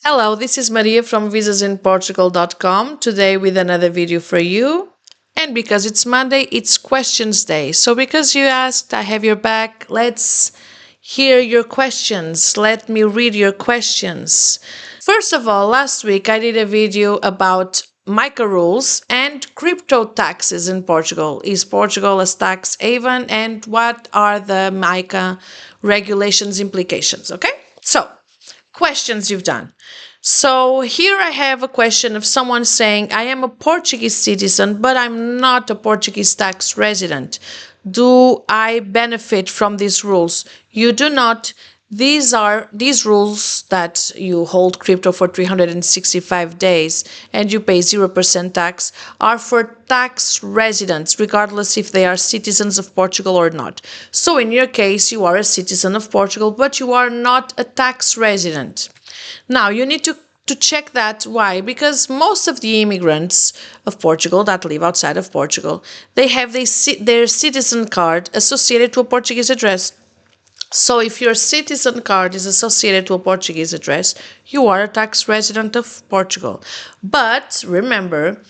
Hello, this is Maria from visasinportugal.com. Today with another video for you. And because it's Monday, it's questions day. So because you asked, I have your back. Let's hear your questions. Let me read your questions. First of all, last week I did a video about MiCA rules and crypto taxes in Portugal. Is Portugal a tax haven? And what are the MiCA regulations implications? Okay, so questions you've done. So here I have a question of someone saying, I am a Portuguese citizen, but I'm not a Portuguese tax resident. Do I benefit from these rules? You do not. These rules that you hold crypto for 365 days and you pay 0% tax are for tax residents, regardless if they are citizens of Portugal or not. So in your case, you are a citizen of Portugal, but you are not a tax resident. Now you need to check that. Why? Because most of the immigrants of Portugal that live outside of Portugal, they have their citizen card associated to a Portuguese address. So if your citizen card is associated to a Portuguese address, you are a tax resident of Portugal. But remember,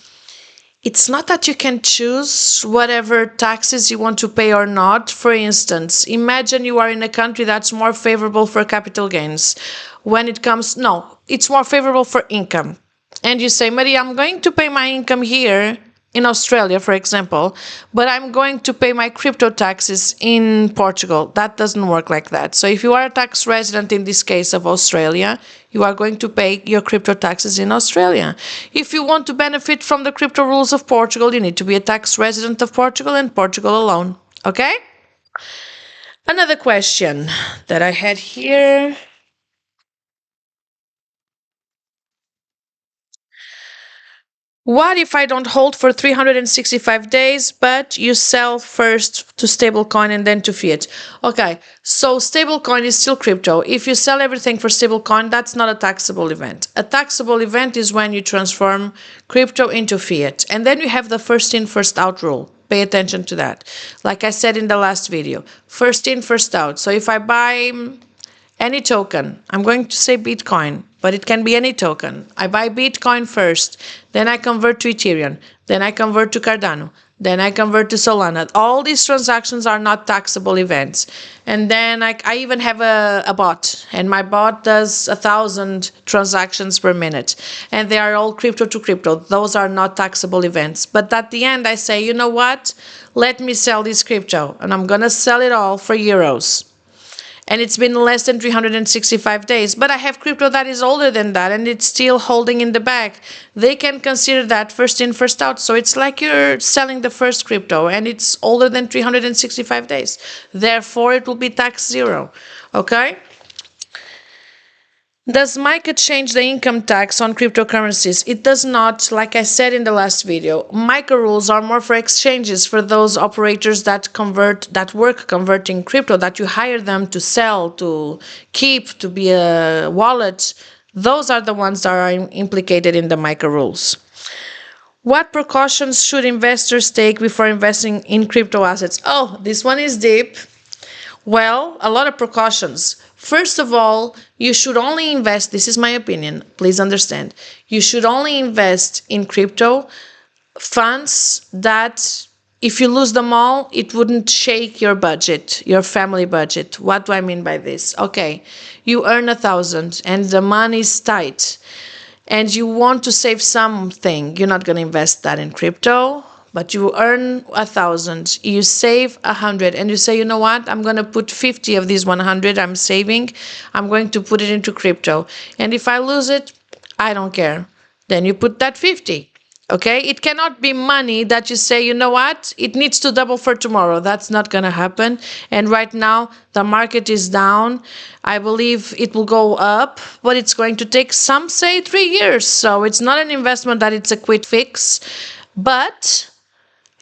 it's not that you can choose whatever taxes you want to pay or not. For instance, imagine you are in a country that's more favorable for capital gains. It's more favorable for income. And you say, Maria, I'm going to pay my income here in Australia, for example, but I'm going to pay my crypto taxes in Portugal. That doesn't work like that. So if you are a tax resident in this case of Australia, you are going to pay your crypto taxes in Australia. If you want to benefit from the crypto rules of Portugal, you need to be a tax resident of Portugal and Portugal alone. Okay? Another question that I had here. What if I don't hold for 365 days, but you sell first to stablecoin and then to fiat? Okay, so stablecoin is still crypto. If you sell everything for stablecoin, that's not a taxable event. A taxable event is when you transform crypto into fiat. And then you have the first in, first out rule. Pay attention to that. Like I said in the last video, first in, first out. So if I buy any token, I'm going to say Bitcoin, but it can be any token. I buy Bitcoin first, then I convert to Ethereum, then I convert to Cardano, then I convert to Solana. All these transactions are not taxable events. And then I even have a bot, and my bot does 1,000 transactions per minute, and they are all crypto to crypto. Those are not taxable events. But at the end, I say, you know what? Let me sell this crypto, and I'm going to sell it all for euros. And it's been less than 365 days. But I have crypto that is older than that, and it's still holding in the bag. They can consider that first in, first out. So it's like you're selling the first crypto, and it's older than 365 days. Therefore, it will be tax zero. Okay? Does MiCA change the income tax on cryptocurrencies? It does not. Like I said in the last video, MiCA rules are more for exchanges, for those operators that work converting crypto, that you hire them to sell, to keep, to be a wallet. Those are the ones that are implicated in the MiCA rules. What precautions should investors take before investing in crypto assets? Oh, this one is deep. Well, a lot of precautions. First of all, you should only invest, this is my opinion, please understand, you should only invest in crypto funds that if you lose them all, it wouldn't shake your budget, your family budget. What do I mean by this? Okay, you earn 1,000 and the money is tight and you want to save something. You're not going to invest that in crypto, but you earn 1,000, you save 100, and you say, you know what, I'm going to put 50 of these 100 I'm saving, I'm going to put it into crypto. And if I lose it, I don't care. Then you put that 50. Okay, it cannot be money that you say, you know what, it needs to double for tomorrow. That's not going to happen. And right now, the market is down. I believe it will go up, but it's going to take, some say, 3 years. So it's not an investment that it's a quick fix, but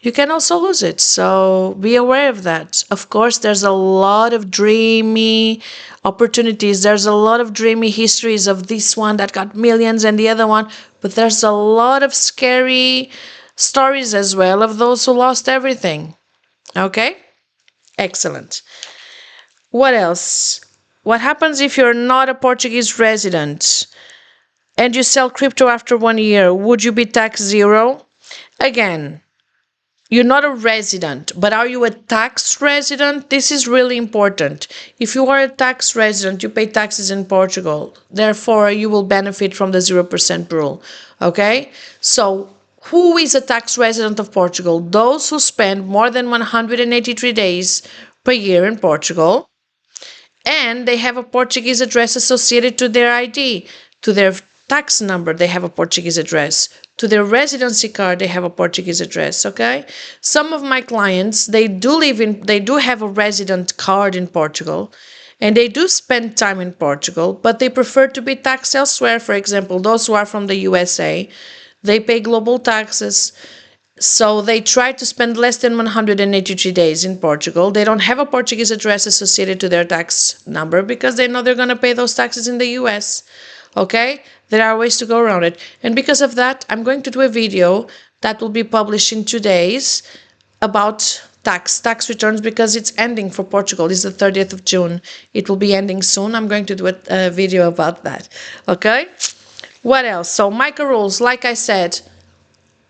you can also lose it. So be aware of that. Of course, there's a lot of dreamy opportunities. There's a lot of dreamy histories of this one that got millions and the other one. But there's a lot of scary stories as well of those who lost everything. Okay? Excellent. What else? What happens if you're not a Portuguese resident? and you sell crypto after 1 year, would you be tax zero? Again, you're not a resident, but are you a tax resident? This is really important. If you are a tax resident, you pay taxes in Portugal. Therefore, you will benefit from the 0% rule. Okay? So, who is a tax resident of Portugal? Those who spend more than 183 days per year in Portugal, and they have a Portuguese address associated to their ID, to their tax number, they have a Portuguese address. To their residency card, they have a Portuguese address, okay? Some of my clients, they do have a resident card in Portugal, and they do spend time in Portugal, but they prefer to be taxed elsewhere. For example, those who are from the USA, they pay global taxes. So they try to spend less than 183 days in Portugal. They don't have a Portuguese address associated to their tax number because they know they're going to pay those taxes in the US. Okay? There are ways to go around it. And because of that, I'm going to do a video that will be published in 2 days about tax returns, because it's ending for Portugal. It's the 30th of June. It will be ending soon. I'm going to do a video about that. Okay? What else? So MiCA rules, like I said,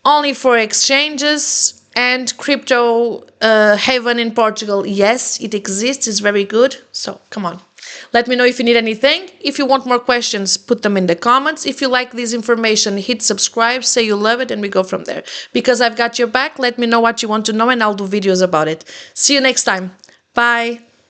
only for exchanges and crypto haven in Portugal. Yes, it exists. It's very good. So come on. Let me know if you need anything. If you want more questions, put them in the comments. If you like this information, hit subscribe, say you love it, and we go from there. Because I've got your back, let me know what you want to know and I'll do videos about it. See you next time. Bye.